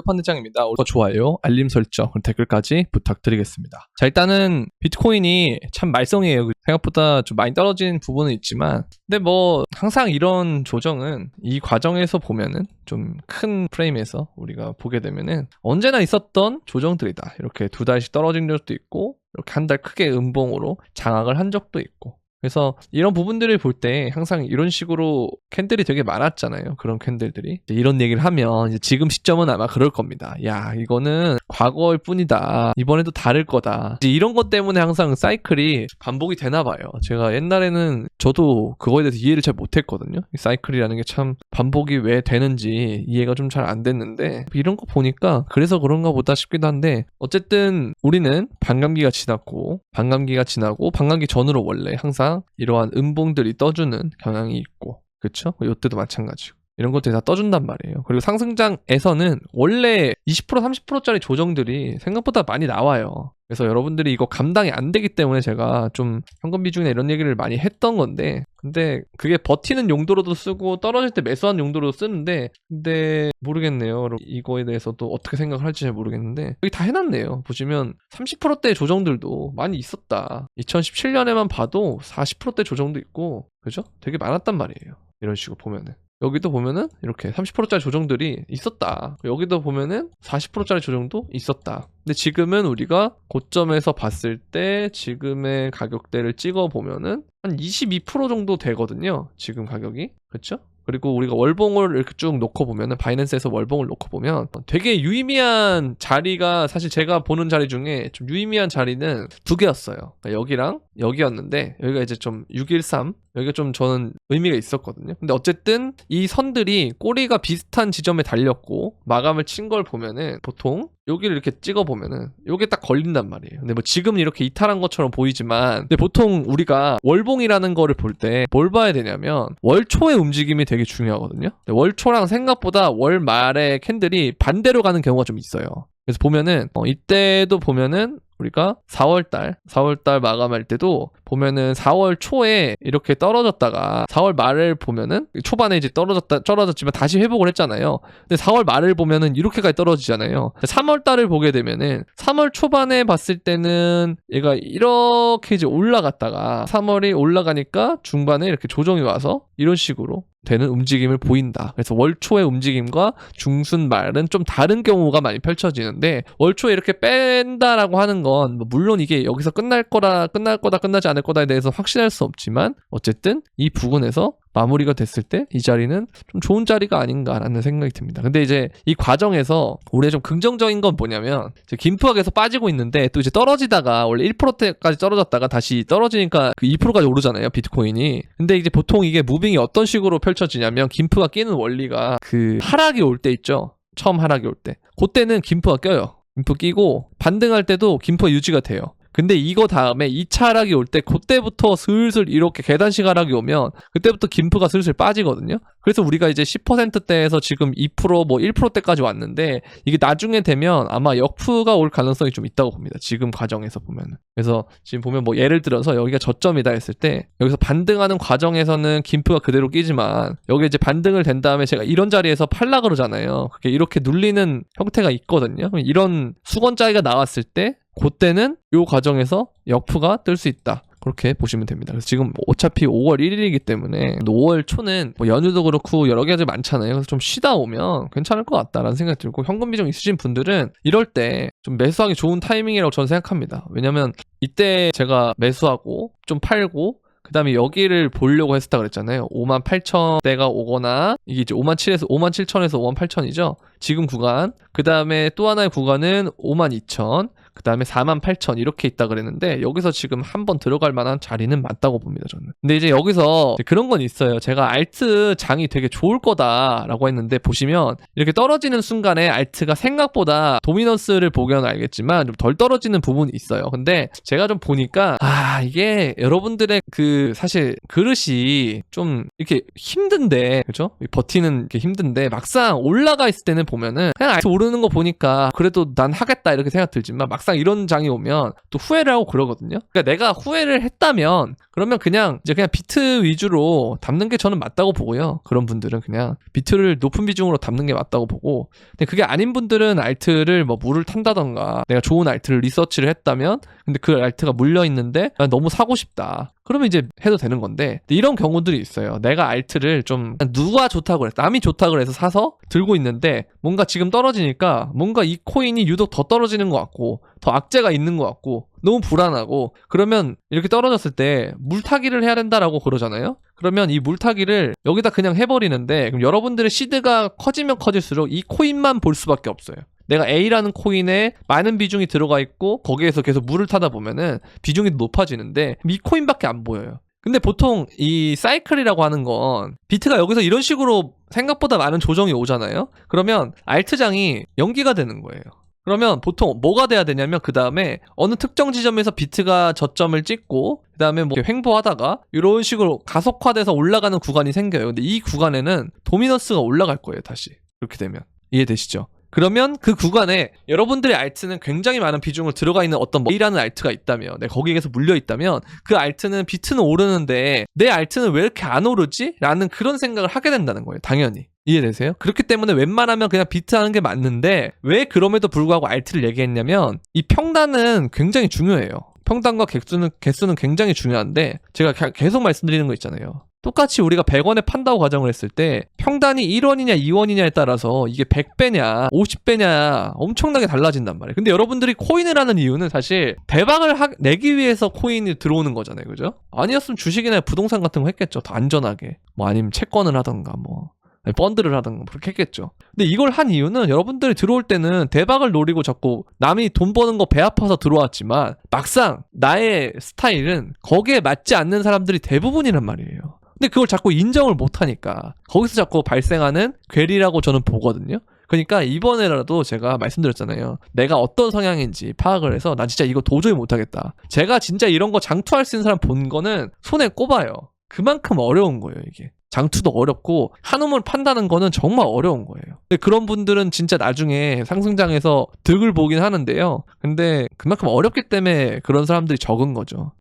끝판대장입니다. 좋아요, 알림 설정, 댓글까지 부탁드리겠습니다. 자, 일단은 비트코인이 참 말썽이에요. 생각보다 좀 많이 떨어진 부분은 있지만, 근데 뭐 항상 이런 조정은 이 과정에서 보면은 좀 큰 프레임에서 우리가 보게 되면은 언제나 있었던 조정들이다. 이렇게 2달씩 떨어진 적도 있고, 이렇게 한 달 크게 음봉으로 장악을 한 적도 있고, 그래서 이런 부분들을 볼 때 항상 이런 식으로 캔들이 되게 많았잖아요. 그런 캔들들이. 이런 얘기를 하면 이제 지금 시점은 아마 그럴 겁니다. 야, 이거는 과거일 뿐이다. 이번에도 다를 거다. 이제 이런 것 때문에 항상 사이클이 반복이 되나 봐요. 제가 옛날에는 저도 그거에 대해서 이해를 잘 못했거든요. 이 사이클이라는 게 참 반복이 왜 되는지 이해가 좀 잘 안 됐는데, 이런 거 보니까 그래서 그런가 보다 싶기도 한데, 어쨌든 우리는 반감기가 지나고 반감기 전으로 원래 항상 이러한 음봉들이 떠주는 경향이 있고, 그쵸? 이때도 마찬가지고 이런 것들이 다 떠준단 말이에요. 그리고 상승장에서는 원래 20% 30%짜리 조정들이 생각보다 많이 나와요. 그래서 여러분들이 이거 감당이 안 되기 때문에 제가 좀 현금 비중이나 이런 얘기를 많이 했던 건데, 근데 그게 버티는 용도로도 쓰고 떨어질 때 매수하는 용도로도 쓰는데, 근데 모르겠네요. 이거에 대해서도 어떻게 생각을 할지 잘 모르겠는데, 여기 다 해놨네요. 보시면 30%대 조정들도 많이 있었다. 2017년에만 봐도 40%대 조정도 있고, 그죠? 되게 많았단 말이에요. 이런 식으로 보면은. 여기도 보면은 이렇게 30%짜리 조정들이 있었다. 여기도 보면은 40%짜리 조정도 있었다. 근데 지금은 우리가 고점에서 봤을 때 지금의 가격대를 찍어 보면은 한 22% 정도 되거든요. 지금 가격이. 그렇죠? 그리고 우리가 월봉을 이렇게 쭉 놓고 보면은, 바이낸스에서 월봉을 놓고 보면 되게 유의미한 자리가, 사실 제가 보는 자리 중에 좀 유의미한 자리는 2개였어요. 그러니까 여기랑 여기였는데, 여기가 이제 좀 613, 여기가 좀 저는 의미가 있었거든요. 근데 어쨌든 이 선들이 꼬리가 비슷한 지점에 달렸고 마감을 친 걸 보면은, 보통 여기를 이렇게 찍어 보면은 요게 딱 걸린단 말이에요. 근데 뭐 지금은 이렇게 이탈한 것처럼 보이지만, 근데 보통 우리가 월봉이라는 거를 볼 때 뭘 봐야 되냐면 월초의 움직임이 되게 중요하거든요. 월초랑 생각보다 월 말의 캔들이 반대로 가는 경우가 좀 있어요. 그래서 보면은 이때도 보면은 우리가 4월달 마감할 때도 보면은 4월 초에 이렇게 떨어졌다가 4월 말을 보면은, 초반에 이제 떨어졌지만 다시 회복을 했잖아요. 근데 4월 말을 보면은 이렇게까지 떨어지잖아요. 3월 달을 보게 되면은 3월 초반에 봤을 때는 얘가 이렇게 이제 올라갔다가 3월이 올라가니까 중반에 이렇게 조정이 와서 이런 식으로 되는 움직임을 보인다. 그래서 월초의 움직임과 중순 말은 좀 다른 경우가 많이 펼쳐지는데, 월초에 이렇게 뺀다라고 하는 건 뭐 물론 이게 여기서 끝날 거다 끝나지 않을 거다에 대해서 확신할 수 없지만, 어쨌든 이 부분에서 마무리가 됐을 때 이 자리는 좀 좋은 자리가 아닌가라는 생각이 듭니다. 근데 이제 이 과정에서 우리가 좀 긍정적인 건 뭐냐면, 이제 김프가 계속 빠지고 있는데 또 이제 떨어지다가 원래 1%대까지 떨어졌다가 다시 떨어지니까 그 2%까지 오르잖아요, 비트코인이. 근데 이제 보통 이게 무빙이 어떤 식으로 펼쳐지냐면, 김프가 끼는 원리가 그 하락이 올 때 있죠. 처음 하락이 올 때. 그때는 김프가 껴요. 김프 끼고 반등할 때도 김프가 유지가 돼요. 근데 이거 다음에 2차 하락이 올 때, 그때부터 슬슬 이렇게 계단식 하락이 오면 그때부터 김프가 슬슬 빠지거든요. 그래서 우리가 이제 10%대에서 지금 2% 뭐 1%대까지 왔는데, 이게 나중에 되면 아마 역프가 올 가능성이 좀 있다고 봅니다. 지금 과정에서 보면은. 그래서 지금 보면 뭐 예를 들어서 여기가 저점이다 했을 때, 여기서 반등하는 과정에서는 김프가 그대로 끼지만, 여기 이제 반등을 된 다음에 제가 이런 자리에서 팔라 그러잖아요. 그게 이렇게 눌리는 형태가 있거든요. 이런 수건짜리가 나왔을 때, 그때는 이 과정에서 역프가 뜰 수 있다. 그렇게 보시면 됩니다. 그래서 지금 어차피 5월 1일이기 때문에 5월 초는 뭐 연휴도 그렇고 여러 가지 많잖아요. 그래서 좀 쉬다 오면 괜찮을 것 같다라는 생각이 들고, 현금 비중 있으신 분들은 이럴 때 좀 매수하기 좋은 타이밍이라고 저는 생각합니다. 왜냐면 이때 제가 매수하고 좀 팔고, 그 다음에 여기를 보려고 했었다 그랬잖아요. 58,000대가 오거나, 이게 이제 57,000에서 58,000이죠. 지금 구간. 그 다음에 또 하나의 구간은 52,000. 그 다음에 48,000 이렇게 있다 그랬는데, 여기서 지금 한번 들어갈 만한 자리는 맞다고 봅니다, 저는. 근데 이제 여기서 그런 건 있어요. 제가 알트 장이 되게 좋을 거다라고 했는데, 보시면 이렇게 떨어지는 순간에 알트가 생각보다 도미넌스를 보면 알겠지만 좀 덜 떨어지는 부분이 있어요. 근데 제가 좀 보니까 이게 여러분들의 그 사실 그릇이 좀 이렇게 힘든데, 그죠? 버티는 게 힘든데, 막상 올라가 있을 때는 보면은 그냥 알트 오르는 거 보니까 그래도 난 하겠다 이렇게 생각 들지만, 막상 막상 이런 장이 오면 또 후회를 하고 그러거든요. 그러니까 내가 후회를 했다면 그러면 그냥 비트 위주로 담는 게 저는 맞다고 보고요. 그런 분들은 그냥 비트를 높은 비중으로 담는 게 맞다고 보고, 근데 그게 아닌 분들은 알트를 뭐 물을 탄다던가 내가 좋은 알트를 리서치를 했다면 근데 그 알트가 물려 있는데 너무 사고 싶다. 그러면 이제 해도 되는 건데, 이런 경우들이 있어요. 내가 알트를 좀 누가 좋다고 그래서 남이 좋다고 그래서 사서 들고 있는데 뭔가 지금 떨어지니까 뭔가 이 코인이 유독 더 떨어지는 것 같고 더 악재가 있는 것 같고 너무 불안하고, 그러면 이렇게 떨어졌을 때 물타기를 해야 된다라고 그러잖아요. 그러면 이 물타기를 여기다 그냥 해버리는데, 그럼 여러분들의 시드가 커지면 커질수록 이 코인만 볼 수밖에 없어요. 내가 A라는 코인에 많은 비중이 들어가 있고 거기에서 계속 물을 타다 보면은 비중이 높아지는데 이 코인밖에 안 보여요. 근데 보통 이 사이클이라고 하는 건 비트가 여기서 이런 식으로 생각보다 많은 조정이 오잖아요. 그러면 알트장이 연기가 되는 거예요. 그러면 보통 뭐가 돼야 되냐면 그 다음에 어느 특정 지점에서 비트가 저점을 찍고 그 다음에 뭐 횡보하다가 이런 식으로 가속화돼서 올라가는 구간이 생겨요. 근데 이 구간에는 도미넌스가 올라갈 거예요. 다시 그렇게 되면 이해되시죠? 그러면 그 구간에 여러분들의 알트는 굉장히 많은 비중을 들어가 있는 어떤 A라는 알트가 있다면, 거기에서 물려 있다면 그 알트는 비트는 오르는데 내 알트는 왜 이렇게 안 오르지? 라는 그런 생각을 하게 된다는 거예요. 당연히. 이해되세요? 그렇기 때문에 웬만하면 그냥 비트 하는 게 맞는데 왜 그럼에도 불구하고 알트를 얘기했냐면 이 평단은 굉장히 중요해요. 평단과 개수는 굉장히 중요한데 제가 계속 말씀드리는 거 있잖아요. 똑같이 우리가 100원에 판다고 가정을 했을 때 평단이 1원이냐 2원이냐에 따라서 이게 100배냐 50배냐 엄청나게 달라진단 말이에요. 근데 여러분들이 코인을 하는 이유는 사실 대박을 내기 위해서 코인이 들어오는 거잖아요. 그죠? 아니었으면 주식이나 부동산 같은 거 했겠죠. 더 안전하게. 뭐 아니면 채권을 하던가 뭐 펀드를 하던가 그렇게 했겠죠. 근데 이걸 한 이유는 여러분들이 들어올 때는 대박을 노리고 자꾸 남이 돈 버는 거 배 아파서 들어왔지만 막상 나의 스타일은 거기에 맞지 않는 사람들이 대부분이란 말이에요. 근데 그걸 자꾸 인정을 못하니까 거기서 자꾸 발생하는 괴리라고 저는 보거든요. 그러니까 이번에라도 제가 말씀드렸잖아요. 내가 어떤 성향인지 파악을 해서 난 진짜 이거 도저히 못하겠다. 제가 진짜 이런 거 장투할 수 있는 사람 본 거는 손에 꼽아요. 그만큼 어려운 거예요, 이게. 장투도 어렵고 한우물 판다는 거는 정말 어려운 거예요. 근데 그런 분들은 진짜 나중에 상승장에서 득을 보긴 하는데요. 근데 그만큼 어렵기 때문에 그런 사람들이 적은 거죠.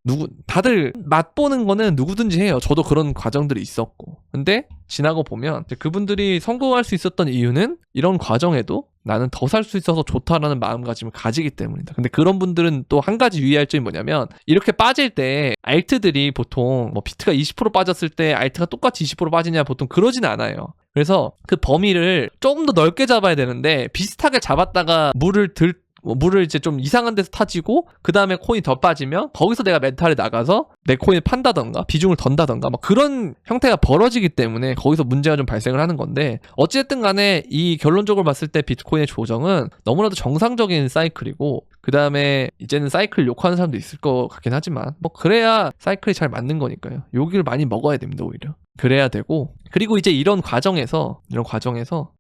다들 맛보는 거는 누구든지 해요. 저도 그런 과정들이 있었고. 근데 지나고 보면 그분들이 성공할 수 있었던 이유는 이런 과정에도 나는 더 살 수 있어서 좋다라는 마음가짐을 가지기 때문이다. 근데 그런 분들은 또 한 가지 유의할 점이 뭐냐면 이렇게 빠질 때 알트들이 보통 뭐 비트가 20% 빠졌을 때 알트가 똑같이 20% 빠지냐 보통 그러진 않아요. 그래서 그 범위를 조금 더 넓게 잡아야 되는데 비슷하게 잡았다가 물을 이제 좀 이상한 데서 타지고 그 다음에 코인이 더 빠지면 거기서 내가 멘탈에 나가서 내 코인을 판다던가 비중을 던다던가 막 그런 형태가 벌어지기 때문에 거기서 문제가 좀 발생을 하는 건데, 어쨌든 간에 이 결론적으로 봤을 때 비트코인의 조정은 너무나도 정상적인 사이클이고 그 다음에 이제는 사이클 욕하는 사람도 있을 것 같긴 하지만 뭐 그래야 사이클이 잘 맞는 거니까요. 욕을 많이 먹어야 됩니다. 오히려 그래야 되고, 그리고 이제 이런 과정에서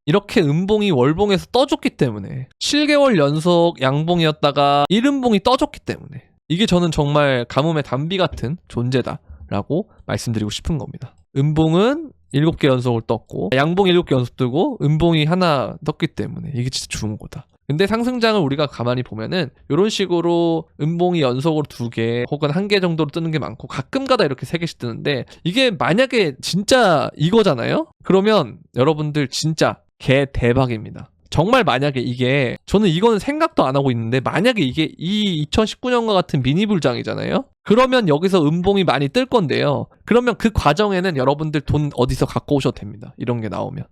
이렇게 음봉이 월봉에서 떠줬기 때문에 7개월 연속 양봉이었다가 1음봉이 떠줬기 때문에 이게 저는 정말 가뭄의 단비 같은 존재다라고 말씀드리고 싶은 겁니다. 음봉은 7개 연속을 떴고 양봉 7개 연속 뜨고 음봉이 하나 떴기 때문에 이게 진짜 좋은 거다. 근데 상승장을 우리가 가만히 보면은 이런 식으로 음봉이 연속으로 2개 혹은 1개 정도로 뜨는 게 많고 가끔가다 이렇게 3개씩 뜨는데, 이게 만약에 진짜 이거잖아요? 그러면 여러분들 진짜 개 대박입니다. 정말 만약에 이게, 저는 이거는 생각도 안 하고 있는데 만약에 이게 이 2019년과 같은 미니 불장이잖아요? 그러면 여기서 음봉이 많이 뜰 건데요. 그러면 그 과정에는 여러분들 돈 어디서 갖고 오셔도 됩니다. 이런 게 나오면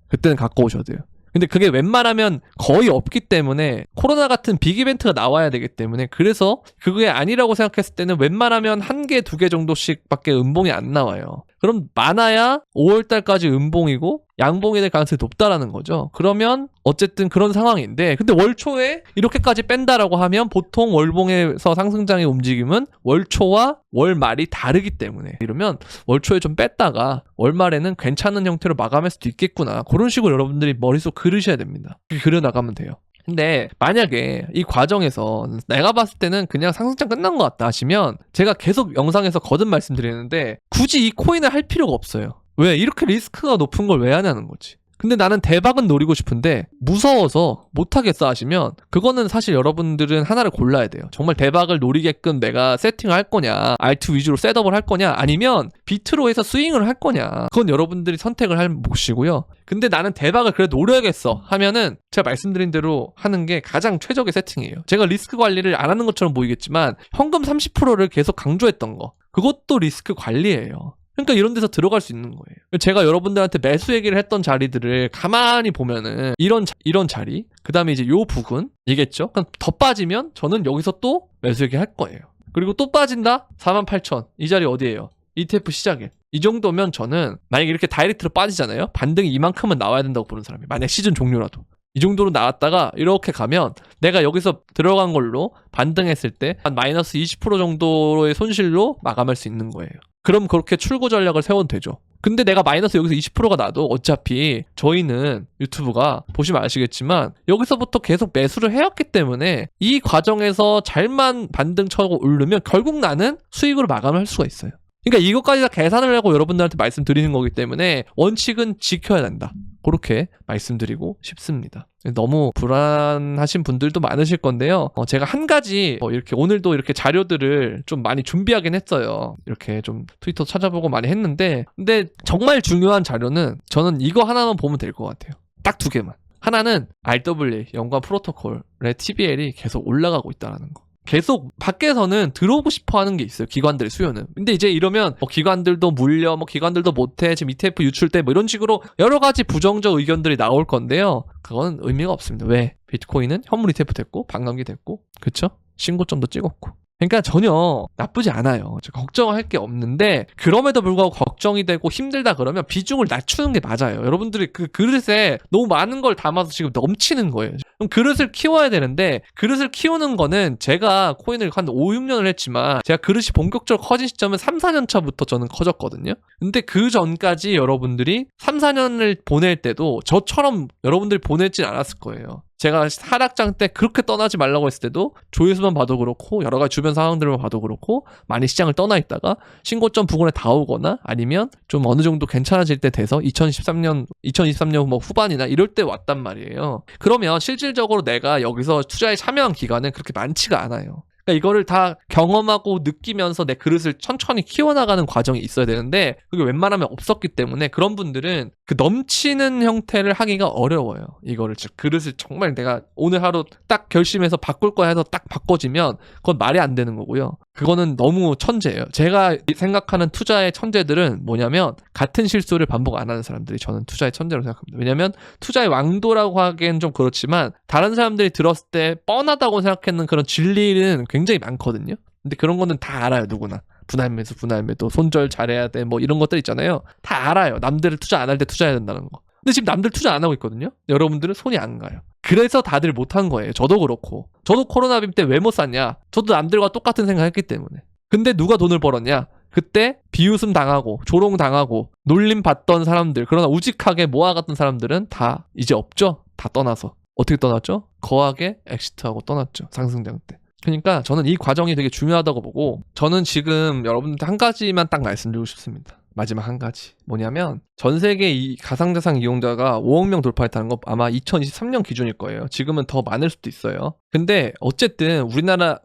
그때는 갖고 오셔도 돼요. 근데 그게 웬만하면 거의 없기 때문에 코로나 같은 빅 이벤트가 나와야 되기 때문에, 그래서 그게 아니라고 생각했을 때는 웬만하면 1개, 2개 정도씩 밖에 음봉이 안 나와요. 그럼 많아야 5월달까지 음봉이고 양봉이 될 가능성이 높다라는 거죠. 그러면 어쨌든 그런 상황인데, 근데 월초에 이렇게까지 뺀다라고 하면 보통 월봉에서 상승장의 움직임은 월초와 월말이 다르기 때문에, 이러면 월초에 좀 뺐다가 월말에는 괜찮은 형태로 마감할 수도 있겠구나, 그런 식으로 여러분들이 머릿속 그리셔야 됩니다. 그려나가면 돼요. 근데 만약에 이 과정에서 내가 봤을 때는 그냥 상승장 끝난 것 같다 하시면 제가 계속 영상에서 거듭 말씀드리는데 굳이 이 코인을 할 필요가 없어요. 왜? 이렇게 리스크가 높은 걸 왜 하냐는 거지. 근데 나는 대박은 노리고 싶은데 무서워서 못하겠어 하시면 그거는 사실 여러분들은 하나를 골라야 돼요. 정말 대박을 노리게끔 내가 세팅을 할 거냐, 알트 위주로 셋업을 할 거냐, 아니면 비트로 해서 스윙을 할 거냐. 그건 여러분들이 선택을 할 몫이고요. 근데 나는 대박을 그래도 노려야겠어 하면은 제가 말씀드린 대로 하는 게 가장 최적의 세팅이에요. 제가 리스크 관리를 안 하는 것처럼 보이겠지만 현금 30%를 계속 강조했던 거, 그것도 리스크 관리예요. 그러니까 이런 데서 들어갈 수 있는 거예요. 제가 여러분들한테 매수 얘기를 했던 자리들을 가만히 보면은 이런 자리, 그 다음에 이제 요 부근이겠죠. 그럼 더 빠지면 저는 여기서 또 매수 얘기 할 거예요. 그리고 또 빠진다? 48,000. 이 자리 어디예요? ETF 시작일. 이 정도면 저는 만약에 이렇게 다이렉트로 빠지잖아요. 반등이 이만큼은 나와야 된다고 보는 사람이, 만약 시즌 종료라도 이 정도로 나왔다가 이렇게 가면 내가 여기서 들어간 걸로 반등했을 때 한 마이너스 20% 정도의 손실로 마감할 수 있는 거예요. 그럼 그렇게 출구 전략을 세워도 되죠. 근데 내가 마이너스 여기서 20%가 나도 어차피 저희는 유튜브가 보시면 아시겠지만 여기서부터 계속 매수를 해왔기 때문에 이 과정에서 잘만 반등 쳐고 오르면 결국 나는 수익으로 마감할 수가 있어요. 그러니까 이것까지 다 계산을 하고 여러분들한테 말씀드리는 거기 때문에 원칙은 지켜야 된다. 그렇게 말씀드리고 싶습니다. 너무 불안하신 분들도 많으실 건데요. 제가 한 가지 이렇게 오늘도 이렇게 자료들을 좀 많이 준비하긴 했어요. 이렇게 좀 트위터 찾아보고 많이 했는데, 근데 정말 중요한 자료는 저는 이거 하나만 보면 될 것 같아요. 딱 두 개만. 하나는 RWA, 연관 프로토콜의 TBL이 계속 올라가고 있다는 거. 계속 밖에서는 들어오고 싶어 하는 게 있어요. 기관들의 수요는. 근데 이제 이러면 기관들도 물려, 기관들도 못해, 지금 ETF 유출돼, 이런 식으로 여러 가지 부정적 의견들이 나올 건데요. 그건 의미가 없습니다. 왜? 비트코인은 현물 ETF 됐고, 반감기 됐고, 그쵸? 신고점도 찍었고. 그러니까 전혀 나쁘지 않아요. 걱정할 게 없는데, 그럼에도 불구하고 걱정이 되고 힘들다 그러면 비중을 낮추는 게 맞아요. 여러분들이 그 그릇에 너무 많은 걸 담아서 지금 넘치는 거예요. 그럼 그릇을 키워야 되는데, 그릇을 키우는 거는 제가 코인을 한 5, 6년을 했지만 제가 그릇이 본격적으로 커진 시점은 3, 4년 차부터 저는 커졌거든요. 근데 그 전까지 여러분들이 3, 4년을 보낼 때도 저처럼 여러분들이 보냈진 않았을 거예요. 제가 하락장 때 그렇게 떠나지 말라고 했을 때도 조회수만 봐도 그렇고 여러 가지 주변 상황들만 봐도 그렇고 많이 시장을 떠나 있다가 신고점 부근에 다 오거나 아니면 좀 어느 정도 괜찮아질 때 돼서 2023년 후반이나 이럴 때 왔단 말이에요. 그러면 실질적으로 내가 여기서 투자에 참여한 기간은 그렇게 많지가 않아요. 그러니까 이거를 다 경험하고 느끼면서 내 그릇을 천천히 키워나가는 과정이 있어야 되는데 그게 웬만하면 없었기 때문에 그런 분들은 그 넘치는 형태를 하기가 어려워요. 이거를 즉 그릇을 정말 내가 오늘 하루 딱 결심해서 바꿀 거야 해서 딱 바꿔지면 그건 말이 안 되는 거고요. 그거는 너무 천재예요. 제가 생각하는 투자의 천재들은 뭐냐면 같은 실수를 반복 안 하는 사람들이 저는 투자의 천재라고 생각합니다. 왜냐면 투자의 왕도라고 하기엔 좀 그렇지만 다른 사람들이 들었을 때 뻔하다고 생각하는 그런 진리는 굉장히 많거든요. 근데 그런 거는 다 알아요. 누구나. 분할매도 손절 잘해야 돼 이런 것들 있잖아요. 다 알아요. 남들을 투자 안 할 때 투자해야 된다는 거. 근데 지금 남들 투자 안 하고 있거든요. 여러분들은 손이 안 가요. 그래서 다들 못한 거예요. 저도 그렇고. 저도 코로나빔 때 왜 못 샀냐? 저도 남들과 똑같은 생각했기 때문에. 근데 누가 돈을 벌었냐? 그때 비웃음 당하고 조롱 당하고 놀림 받던 사람들, 그러나 우직하게 모아갔던 사람들은 다 이제 없죠. 다 떠나서. 어떻게 떠났죠? 거하게 엑시트하고 떠났죠. 상승장 때. 그러니까 저는 이 과정이 되게 중요하다고 보고, 저는 지금 여러분한테 한 가지만 딱 말씀드리고 싶습니다. 마지막 한 가지. 뭐냐면 전 세계 이 가상자산 이용자가 5억 명 돌파했다는 거 아마 2023년 기준일 거예요. 지금은 더 많을 수도 있어요. 근데 어쨌든 우리나라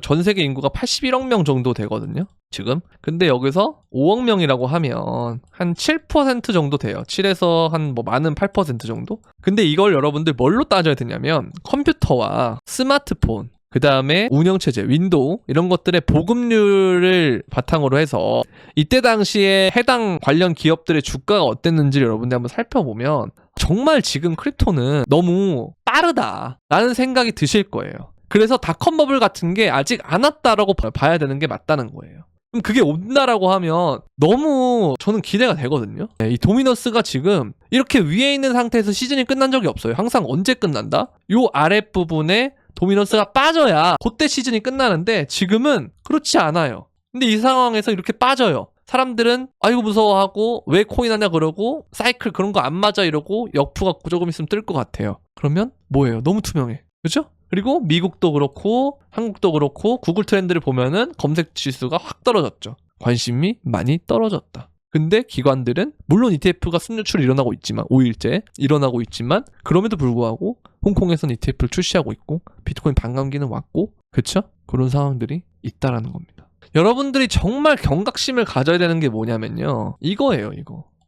전 세계 인구가 81억 명 정도 되거든요. 지금. 근데 여기서 5억 명이라고 하면 한 7% 정도 돼요. 7에서 한 많은 8% 정도? 근데 이걸 여러분들 뭘로 따져야 되냐면 컴퓨터와 스마트폰, 그 다음에 운영체제, 윈도우 이런 것들의 보급률을 바탕으로 해서 이때 당시에 해당 관련 기업들의 주가가 어땠는지를 여러분들 한번 살펴보면 정말 지금 크립토는 너무 빠르다라는 생각이 드실 거예요. 그래서 닷컴 버블 같은 게 아직 안 왔다라고 봐야 되는 게 맞다는 거예요. 그럼 그게 온다라고 하면 너무 저는 기대가 되거든요. 이 도미너스가 지금 이렇게 위에 있는 상태에서 시즌이 끝난 적이 없어요. 항상 언제 끝난다? 요 아랫부분에 도미너스가 빠져야 그때 시즌이 끝나는데 지금은 그렇지 않아요. 근데 이 상황에서 이렇게 빠져요. 사람들은 아이고 무서워하고 왜 코인 하냐 그러고 사이클 그런 거 안 맞아 이러고 역푸가 조금 있으면 뜰 것 같아요. 그러면 뭐예요? 너무 투명해. 그죠? 그리고 미국도 그렇고 한국도 그렇고 구글 트렌드를 보면은 검색 지수가 확 떨어졌죠. 관심이 많이 떨어졌다. 근데 기관들은 물론 ETF가 순유출이 일어나고 있지만 5일째 일어나고 있지만 그럼에도 불구하고 홍콩에서는 ETF를 출시하고 있고 비트코인 반감기는 왔고 그쵸? 그런 상황들이 있다라는 겁니다. 여러분들이 정말 경각심을 가져야 되는 게 뭐냐면요. 이거예요.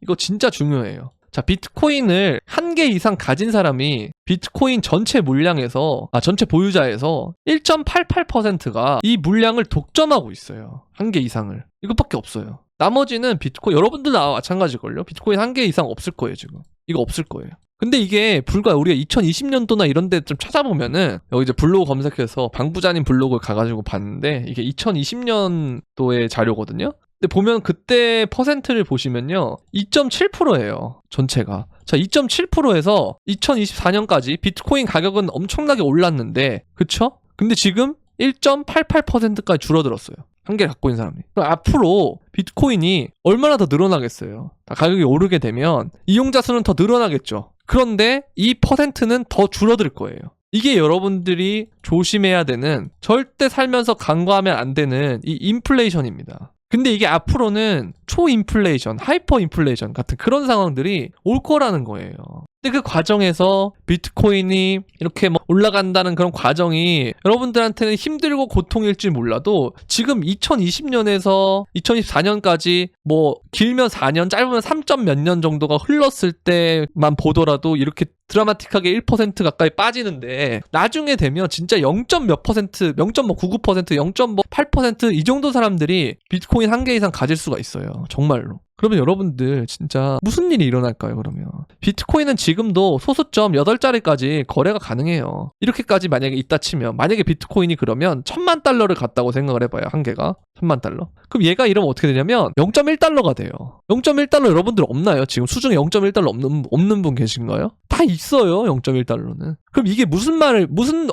이거 진짜 중요해요. 자, 비트코인을 1개 이상 가진 사람이 비트코인 전체 물량에서 전체 보유자에서 1.88%가 이 물량을 독점하고 있어요. 1개 이상을. 이것밖에 없어요. 나머지는 비트코인 여러분들 나와 마찬가지걸요. 비트코인 1개 이상 없을 거예요, 지금. 이거 없을 거예요. 근데 이게 불과 우리가 2020년도나 이런 데 좀 찾아보면은 여기 이제 블로그 검색해서 방부자님 블로그 가가지고 봤는데 이게 2020년도의 자료거든요. 근데 보면 그때 퍼센트를 보시면요. 2.7%예요. 전체가. 자, 2.7%에서 2024년까지 비트코인 가격은 엄청나게 올랐는데 그쵸? 근데 지금 1.88%까지 줄어들었어요. 1개 갖고 있는 사람이. 그럼 앞으로 비트코인이 얼마나 더 늘어나겠어요. 가격이 오르게 되면 이용자 수는 더 늘어나겠죠. 그런데 이 퍼센트는 더 줄어들 거예요. 이게 여러분들이 조심해야 되는 절대 살면서 간과하면 안 되는 이 인플레이션입니다. 근데 이게 앞으로는 초인플레이션, 하이퍼인플레이션 같은 그런 상황들이 올 거라는 거예요. 근데 그 과정에서 비트코인이 이렇게 뭐 올라간다는 그런 과정이 여러분들한테는 힘들고 고통일지 몰라도 지금 2020년에서 2024년까지 뭐 길면 4년, 짧으면 3점 몇 년 정도가 흘렀을 때만 보더라도 이렇게 드라마틱하게 1% 가까이 빠지는데 나중에 되면 진짜 0. 몇 퍼센트, 0.99%, 0.8% 이 정도 사람들이 비트코인 1개 이상 가질 수가 있어요. 정말로. 그러면 여러분들 진짜 무슨 일이 일어날까요, 그러면? 비트코인은 지금도 소수점 8자리까지 거래가 가능해요. 이렇게까지 만약에 있다 치면 만약에 비트코인이 그러면 1000만 달러를 갔다고 생각을 해봐요. 1개가 1000만 달러. 그럼 얘가 이러면 어떻게 되냐면 0.1달러가 돼요. 0.1달러 여러분들 없나요? 지금 수중에 0.1달러 없는 분 계신가요? 다 있어요. 0.1달러는. 그럼 이게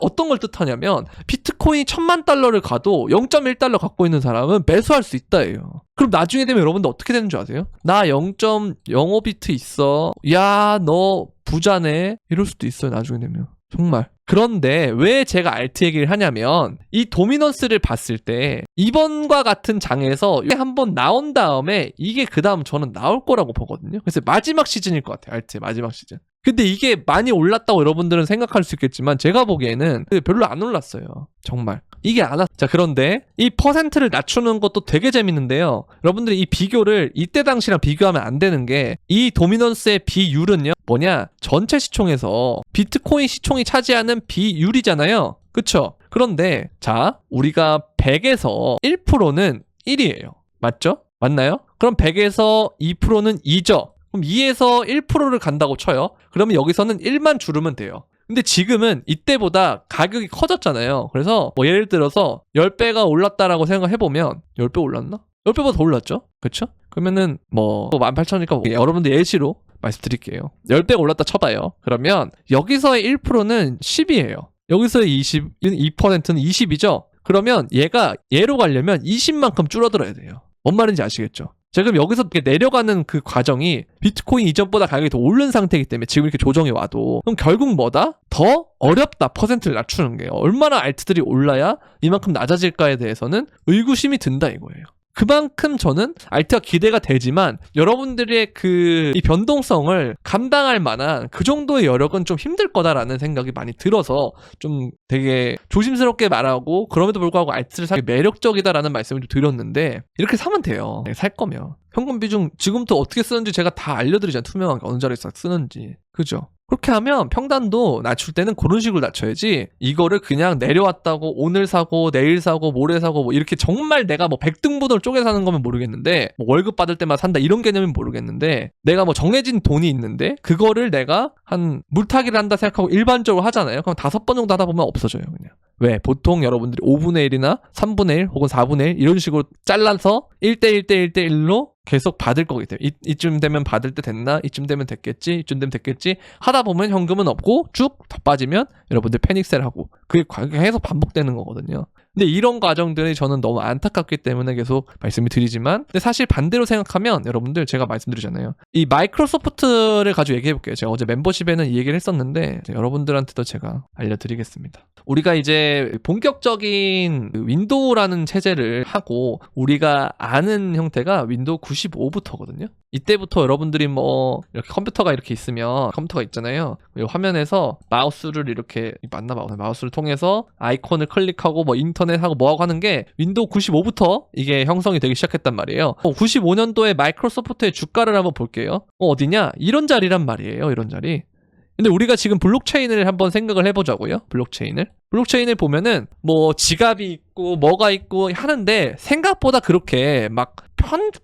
어떤 걸 뜻하냐면 비트코인이 1000만 달러를 가도 0.1달러 갖고 있는 사람은 매수할 수 있다예요. 그럼 나중에 되면 여러분들 어떻게 되는 줄 아세요? 나 0.05비트 있어. 야, 너 부자네. 이럴 수도 있어요. 나중에 되면. 정말. 그런데 왜 제가 알트 얘기를 하냐면 이 도미넌스를 봤을 때 이번과 같은 장에서 한번 나온 다음에 이게 그 다음 저는 나올 거라고 보거든요. 그래서 마지막 시즌일 것 같아요. 알트의 마지막 시즌. 근데 이게 많이 올랐다고 여러분들은 생각할 수 있겠지만 제가 보기에는 별로 안 올랐어요. 정말. 이게 안 왔... 자, 그런데 이 퍼센트를 낮추는 것도 되게 재밌는데요. 여러분들이 이 비교를 이때 당시랑 비교하면 안 되는 게 이 도미넌스의 비율은요. 뭐냐? 전체 시총에서 비트코인 시총이 차지하는 비율이잖아요. 그쵸? 그런데 자, 우리가 100에서 1%는 1이에요. 맞죠? 맞나요? 그럼 100에서 2%는 2죠. 그럼 2에서 1%를 간다고 쳐요. 그러면 여기서는 1만 줄으면 돼요. 근데 지금은 이때보다 가격이 커졌잖아요. 그래서 뭐 예를 들어서 10배가 올랐다라고 생각해보면 10배 올랐나? 10배보다 더 올랐죠? 그쵸? 그러면은 뭐 18,000이니까 여러분들 예시로 말씀드릴게요. 10배가 올랐다 쳐봐요. 그러면 여기서의 1%는 10이에요. 여기서의 2%는 20이죠? 그러면 얘로 가려면 20만큼 줄어들어야 돼요. 뭔 말인지 아시겠죠? 자, 그럼 여기서 내려가는 그 과정이 비트코인 이전보다 가격이 더 오른 상태이기 때문에 지금 이렇게 조정이 와도 그럼 결국 뭐다? 더 어렵다. 퍼센트를 낮추는 게. 얼마나 알트들이 올라야 이만큼 낮아질까에 대해서는 의구심이 든다 이거예요. 그만큼 저는 알트가 기대가 되지만 여러분들의 이 변동성을 감당할 만한 그 정도의 여력은 좀 힘들 거다라는 생각이 많이 들어서 좀 되게 조심스럽게 말하고 그럼에도 불구하고 알트를 사기 매력적이다라는 말씀을 좀 드렸는데 이렇게 사면 돼요. 살 거면. 현금 비중 지금부터 어떻게 쓰는지 제가 다 알려드리잖아요. 투명하게 어느 자리에서 쓰는지. 그죠? 그렇게 하면 평단도 낮출 때는 그런 식으로 낮춰야지 이거를 그냥 내려왔다고 오늘 사고 내일 사고 모레 사고 뭐 이렇게 정말 내가 뭐 100등분을 쪼개 사는 거면 모르겠는데 뭐 월급 받을 때만 산다 이런 개념은 모르겠는데 내가 뭐 정해진 돈이 있는데 그거를 내가 한 물타기를 한다 생각하고 일반적으로 하잖아요. 그럼 5번 정도 하다 보면 없어져요. 그냥. 왜? 보통 여러분들이 5분의 1이나 3분의 1 혹은 4분의 1 이런 식으로 잘라서 1대1 1대1로 계속 받을 거기 때문에 이쯤 되면 받을 때 됐나? 이쯤 되면 됐겠지? 이쯤 되면 됐겠지? 하다 보면 현금은 없고 쭉 더 빠지면 여러분들 패닉셀 하고 그게 계속 반복되는 거거든요. 근데 이런 과정들이 저는 너무 안타깝기 때문에 계속 말씀을 드리지만, 근데 사실 반대로 생각하면 여러분들 제가 말씀드리잖아요. 이 마이크로소프트를 가지고 얘기해볼게요. 제가 어제 멤버십에는 이 얘기를 했었는데 여러분들한테도 제가 알려드리겠습니다. 우리가 이제 본격적인 윈도우라는 체제를 하고 우리가 아는 형태가 윈도우 95부터거든요. 이때부터 여러분들이 뭐 이렇게 컴퓨터가 이렇게 있으면, 컴퓨터가 있잖아요. 화면에서 마우스를 이렇게 마우스를 통해서 아이콘을 클릭하고 뭐 인터넷하고 뭐하고 하는 게 윈도우 95부터 이게 형성이 되기 시작했단 말이에요. 95년도에 마이크로소프트의 주가를 한번 볼게요. 어디냐? 이런 자리란 말이에요. 이런 자리. 근데 우리가 지금 블록체인을 한번 생각을 해보자고요. 블록체인을 보면은 뭐 지갑이 있고 뭐가 있고 하는데 생각보다 그렇게 막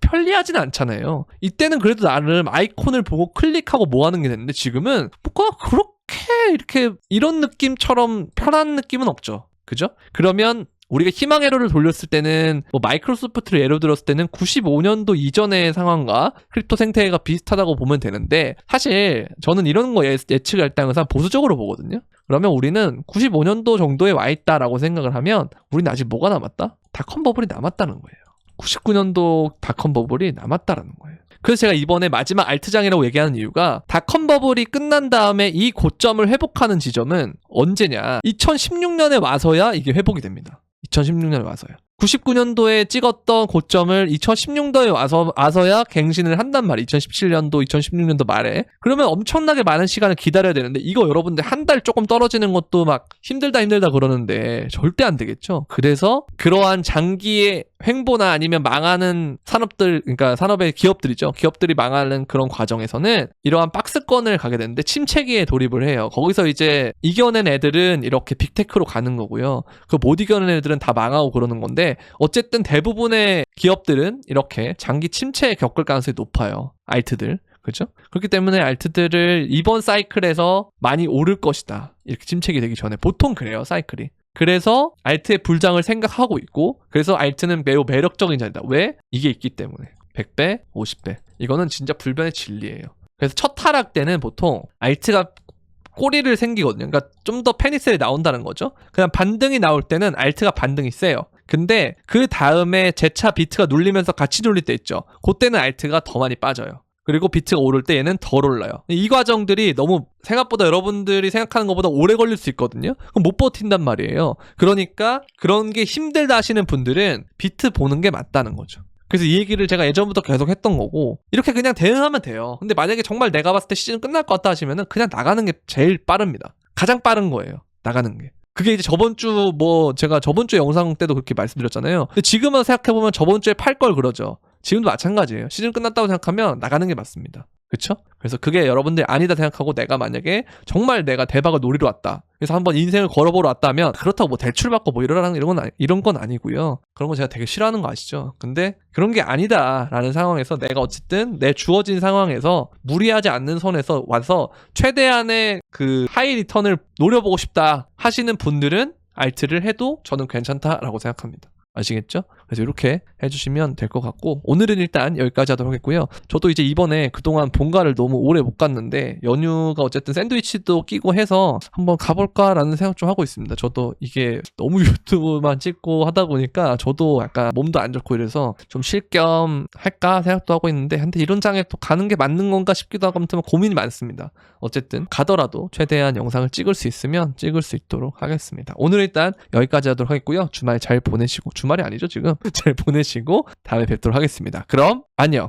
편리하진 않잖아요. 이때는 그래도 나름 아이콘을 보고 클릭하고 뭐 하는 게 됐는데 지금은 뭐가 그렇게 이렇게 이런 느낌처럼 편한 느낌은 없죠. 그죠? 그러면 우리가 희망 에러를 돌렸을 때는 뭐 마이크로소프트를 예로 들었을 때는 95년도 이전의 상황과 크립토 생태계가 비슷하다고 보면 되는데, 사실 저는 이런 거 예측을 할 때 항상 보수적으로 보거든요. 그러면 우리는 95년도 정도에 와 있다라고 생각을 하면 우리는 아직 뭐가 남았다? 닷컴 버블이 남았다는 거예요. 99년도 닷컴 버블이 남았다라는 거예요. 그래서 제가 이번에 마지막 알트장이라고 얘기하는 이유가, 닷컴 버블이 끝난 다음에 이 고점을 회복하는 지점은 언제냐? 2016년에 와서야 이게 회복이 됩니다. 2016년에 와서요. 99년도에 찍었던 고점을 2016년도에 와서야 갱신을 한단 말이에요. 2017년도, 2016년도 말에. 그러면 엄청나게 많은 시간을 기다려야 되는데, 이거 여러분들 한 달 조금 떨어지는 것도 막 힘들다 그러는데 절대 안 되겠죠. 그래서 그러한 장기의 횡보나 아니면 망하는 산업들, 그러니까 산업의 기업들이죠. 기업들이 망하는 그런 과정에서는 이러한 박스권을 가게 되는데 침체기에 돌입을 해요. 거기서 이제 이겨낸 애들은 이렇게 빅테크로 가는 거고요. 그 못 이겨낸 애들은 다 망하고 그러는 건데, 어쨌든 대부분의 기업들은 이렇게 장기 침체에 겪을 가능성이 높아요. 알트들. 그렇죠? 그렇기 때문에 알트들을 이번 사이클에서 많이 오를 것이다. 이렇게 침체기 되기 전에 보통 그래요, 사이클이. 그래서 알트의 불장을 생각하고 있고, 그래서 알트는 매우 매력적인 자리다. 왜? 이게 있기 때문에. 100배, 50배. 이거는 진짜 불변의 진리예요. 그래서 첫 하락 때는 보통 알트가 꼬리를 생기거든요. 그러니까 좀 더 페니셀이 나온다는 거죠. 그냥 반등이 나올 때는 알트가 반등이 세요. 근데 그 다음에 재차 비트가 눌리면서 같이 눌릴 때 있죠. 그때는 알트가 더 많이 빠져요. 그리고 비트가 오를 때 얘는 덜 올라요. 이 과정들이 너무 생각보다 여러분들이 생각하는 것보다 오래 걸릴 수 있거든요. 그럼 못 버틴단 말이에요. 그러니까 그런 게 힘들다 하시는 분들은 비트 보는 게 맞다는 거죠. 그래서 이 얘기를 제가 예전부터 계속 했던 거고, 이렇게 그냥 대응하면 돼요. 근데 만약에 정말 내가 봤을 때 시즌 끝날 것 같다 하시면은 그냥 나가는 게 제일 빠릅니다. 가장 빠른 거예요. 나가는 게. 그게 이제 제가 저번 주 영상 때도 그렇게 말씀드렸잖아요. 근데 지금은 생각해보면 저번 주에 팔 걸 그러죠. 지금도 마찬가지예요. 시즌 끝났다고 생각하면 나가는 게 맞습니다. 그쵸? 그래서 그게 여러분들이 아니다 생각하고, 내가 만약에 정말 내가 대박을 노리러 왔다, 그래서 한번 인생을 걸어보러 왔다면, 그렇다고 뭐 대출 받고 뭐 이런 건 아니고요. 그런 거 제가 되게 싫어하는 거 아시죠? 근데 그런 게 아니다라는 상황에서 내가 어쨌든 내 주어진 상황에서 무리하지 않는 선에서 와서 최대한의 그 하이 리턴을 노려보고 싶다 하시는 분들은 알트를 해도 저는 괜찮다라고 생각합니다. 아시겠죠? 그래서 이렇게 해주시면 될 것 같고, 오늘은 일단 여기까지 하도록 하겠고요. 저도 이제 이번에 그동안 본가를 너무 오래 못 갔는데, 연휴가 어쨌든 샌드위치도 끼고 해서 한번 가볼까라는 생각 좀 하고 있습니다. 저도 이게 너무 유튜브만 찍고 하다 보니까 저도 약간 몸도 안 좋고 이래서 좀 쉴 겸 할까 생각도 하고 있는데, 근데 이런 장에 또 가는 게 맞는 건가 싶기도 하고, 아무튼 고민이 많습니다. 어쨌든 가더라도 최대한 영상을 찍을 수 있으면 찍을 수 있도록 하겠습니다. 오늘 일단 여기까지 하도록 하겠고요. 주말 잘 보내시고, 주말이 아니죠 지금? 잘 보내시고 다음에 뵙도록 하겠습니다. 그럼 안녕.